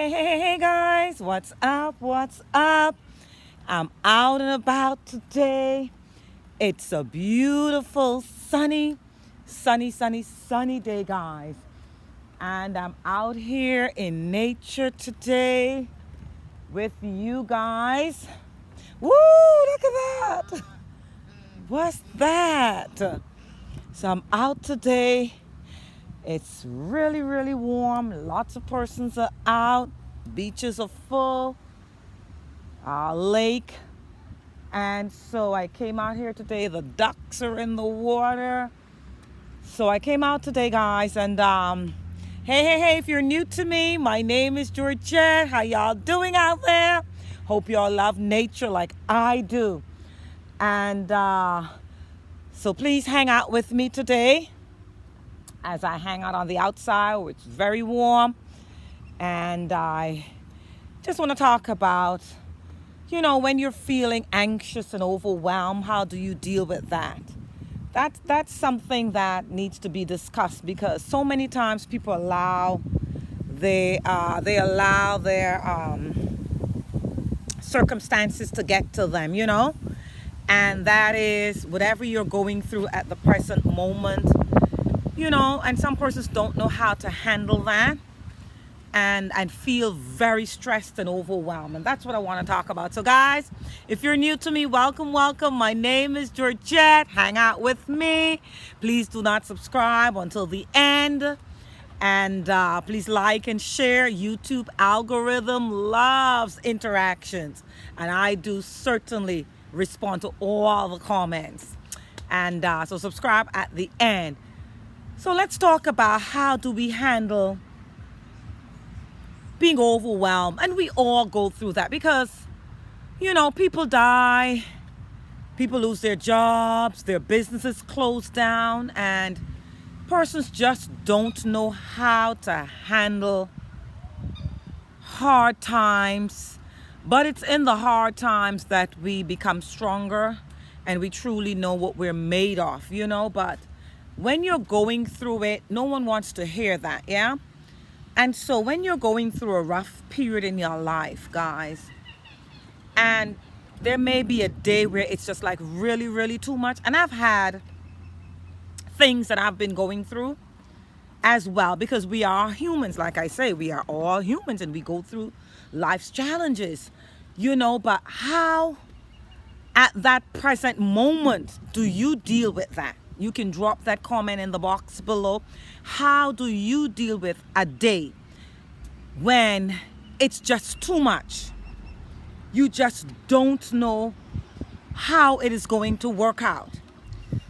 Hey guys, what's up? What's up? I'm out and about today. It's a beautiful sunny day, guys. And I'm out here in nature today with you guys. Woo, look at that. What's that? So I'm out today. It's really warm. Lots of persons are out. Beaches are full. Lake. And so I came out here today. The ducks are in the water. So I came out today, guys. And hey, if you're new to me, my name is Georgette. How y'all doing out there? Hope y'all love nature like I do. And so please hang out with me today as I hang out on the outside, which is very warm. And I just want to talk about, when you're feeling anxious and overwhelmed, how do you deal with that? That's something that needs to be discussed, because so many times people allow their circumstances to get to them, and that is whatever you're going through at the present moment. And some persons don't know how to handle that and feel very stressed and overwhelmed. And that's what I want to talk about. So guys, if you're new to me, welcome. My name is Georgette. Hang out with me. Please do not subscribe until the end. And please like and share. YouTube algorithm loves interactions. And I do certainly respond to all the comments. And so subscribe at the end. So let's talk about how do we handle being overwhelmed. And we all go through that because, people die, people lose their jobs, their businesses close down, and persons just don't know how to handle hard times. But it's in the hard times that we become stronger and we truly know what we're made of, But when you're going through it, no one wants to hear that, yeah? And so when you're going through a rough period in your life, guys, and there may be a day where it's just like really too much. And I've had things that I've been going through as well, because we are humans. Like I say, we are all humans and we go through life's challenges, but how at that present moment do you deal with that? You can drop that comment in the box below. How do you deal with a day when it's just too much? You just don't know how it is going to work out.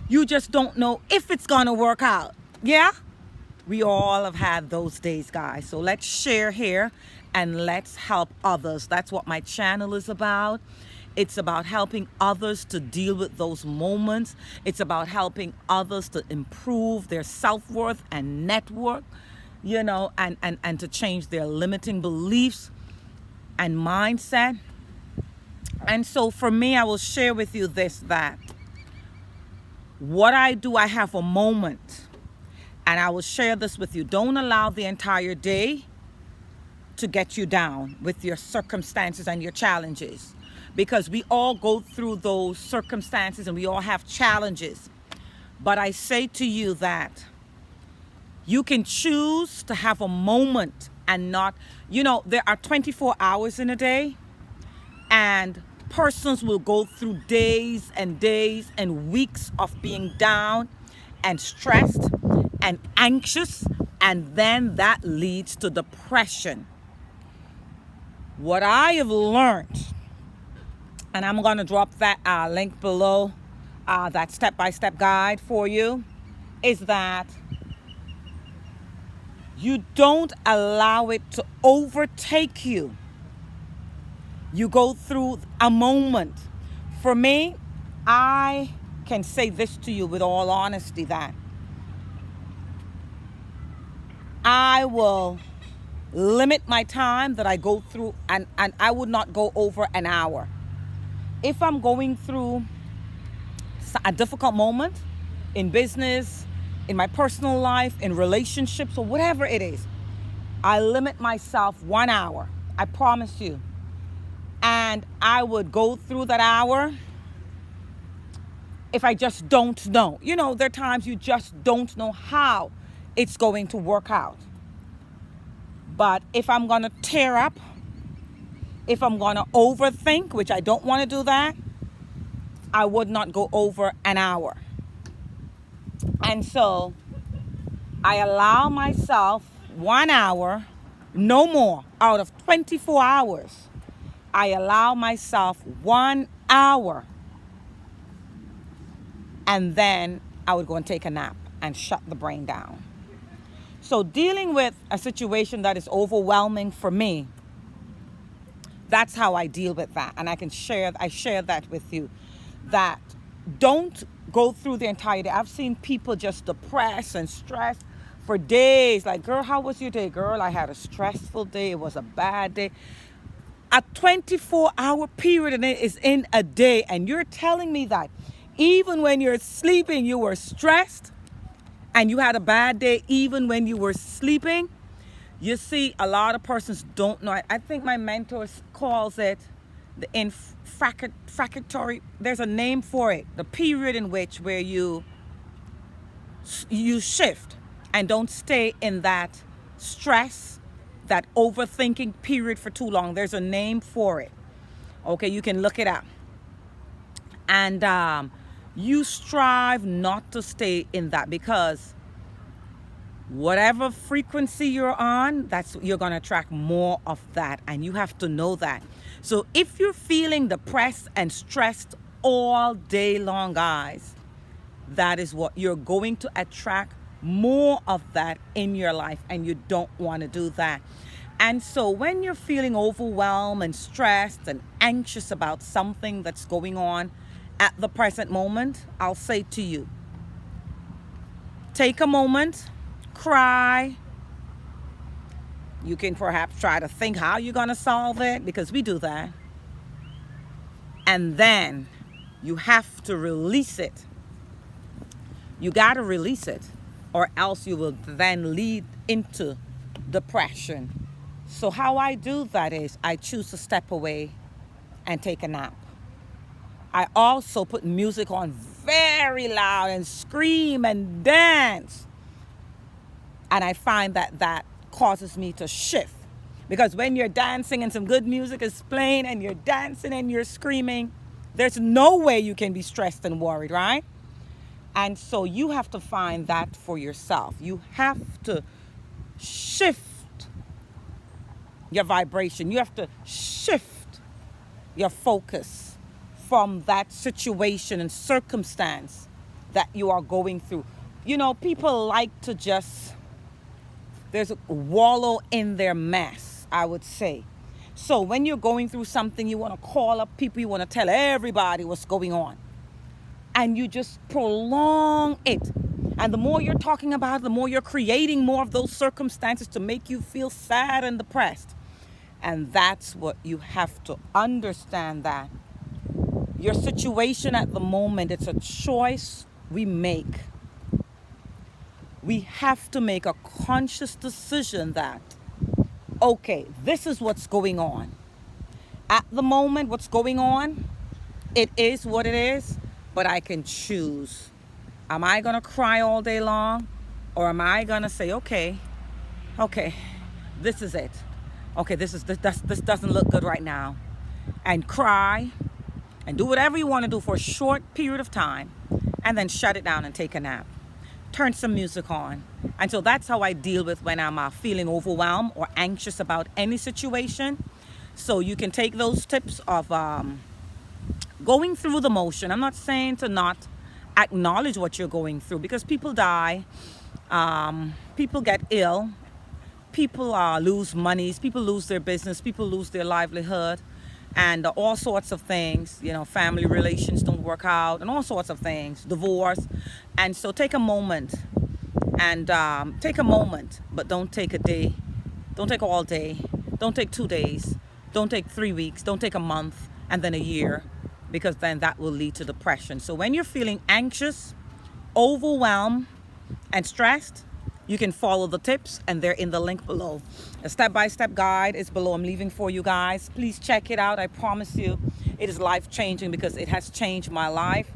You just don't know if it's going to work out. Yeah? We all have had those days, guys. So let's share here and let's help others. That's what my channel is about. It's about helping others to deal with those moments. It's about helping others to improve their self-worth and network, and to change their limiting beliefs and mindset. And so for me, I will share with you that what I do, I have a moment, and I will share this with you. Don't allow the entire day to get you down with your circumstances and your challenges, because we all go through those circumstances and we all have challenges. But I say to you that you can choose to have a moment and not, there are 24 hours in a day, and persons will go through days and weeks of being down and stressed and anxious, and then that leads to depression. What I have learned, and I'm going to drop that link below, that step-by-step guide for you, is that you don't allow it to overtake you. You go through a moment. For me, I can say this to you with all honesty, that I will limit my time that I go through, and I would not go over an hour. If I'm going through a difficult moment in business, in my personal life, in relationships, or whatever it is, I limit myself 1 hour. I promise you. And I would go through that hour if I just don't know. You know, there are times you just don't know how it's going to work out. But if I'm going to tear up, if I'm going to overthink, which I don't want to do that, I would not go over an hour. And so I allow myself 1 hour, no more, out of 24 hours. I allow myself 1 hour. And then I would go and take a nap and shut the brain down. So dealing with a situation that is overwhelming for me, that's how I deal with that. And I share that with you. That don't go through the entire day. I've seen people just depressed and stressed for days. Like, girl, how was your day? Girl, I had a stressful day. It was a bad day. A 24-hour period and it is in a day. And you're telling me that even when you're sleeping, you were stressed and you had a bad day even when you were sleeping? You see, a lot of persons don't know. I think my mentor calls it the infracatory. There's a name for it. The period in which where you shift and don't stay in that stress, that overthinking period for too long. There's a name for it. Okay, you can look it up. And you strive not to stay in that, because whatever frequency you're on, you're going to attract more of that, and you have to know that. So if you're feeling depressed and stressed all day long, guys, that is what you're going to attract, more of that in your life, and you don't want to do that. And so when you're feeling overwhelmed and stressed and anxious about something that's going on at the present moment, I'll say to you, take a moment, cry. You can perhaps try to think how you're going to solve it, because we do that. And then you have to release it. You got to release it, or else you will then lead into depression. So how I do that is I choose to step away and take a nap. I also put music on very loud and scream and dance. And I find that causes me to shift. Because when you're dancing and some good music is playing and you're dancing and you're screaming, there's no way you can be stressed and worried, right? And so you have to find that for yourself. You have to shift your vibration. You have to shift your focus from that situation and circumstance that you are going through. You know, people like to just wallow in their mess, I would say. So when you're going through something, you want to call up people, you want to tell everybody what's going on. And you just prolong it. And the more you're talking about it, the more you're creating more of those circumstances to make you feel sad and depressed. And that's what you have to understand, that your situation at the moment, it's a choice we make. We have to make a conscious decision that, okay, this is what's going on. At the moment, what's going on, it is what it is, but I can choose. Am I going to cry all day long? Or am I going to say, okay, this is it. Okay, this doesn't look good right now. And cry and do whatever you want to do for a short period of time, and then shut it down and take a nap. Turn some music on. And so that's how I deal with when I'm feeling overwhelmed or anxious about any situation. So you can take those tips of going through the motion. I'm not saying to not acknowledge what you're going through, because people die, people get ill, people lose monies, people lose their business, people lose their livelihood, and all sorts of things. You know, family relations don't work out, and all sorts of things, divorce. And so take a moment, and but don't take a day, don't take all day, don't take 2 days, don't take 3 weeks, don't take a month, and then a year, because then that will lead to depression. So when you're feeling anxious, overwhelmed, and stressed, You can follow the tips, and they're in the link below. A step-by-step guide is below. I'm leaving for you guys. Please check it out. I promise you it is life-changing because it has changed my life,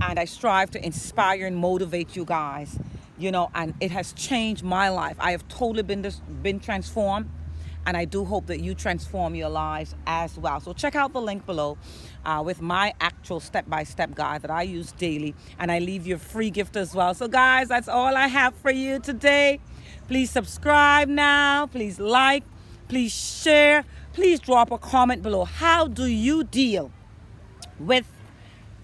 and I strive to inspire and motivate you guys, you know, and it has changed my life. I have totally been transformed, and I do hope that you transform your lives as well. So check out the link below with my actual step-by-step guide that I use daily, and I leave you a free gift as well. So guys, that's all I have for you today. Please subscribe now. Please like. Please share. Please drop a comment below. How do you deal with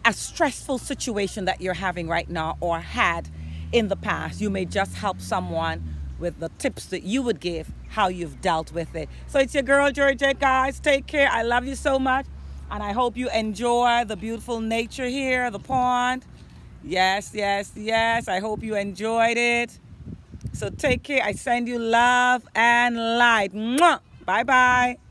a stressful situation that you're having right now or had in the past? You may just help someone with the tips that you would give, how you've dealt with it. So it's your girl Georgette, guys. Take care. I love you so much, and I hope you enjoy the beautiful nature here, the pond. Yes, yes, yes. I hope you enjoyed it. So take care. I send you love and light. Mwah! Bye-bye.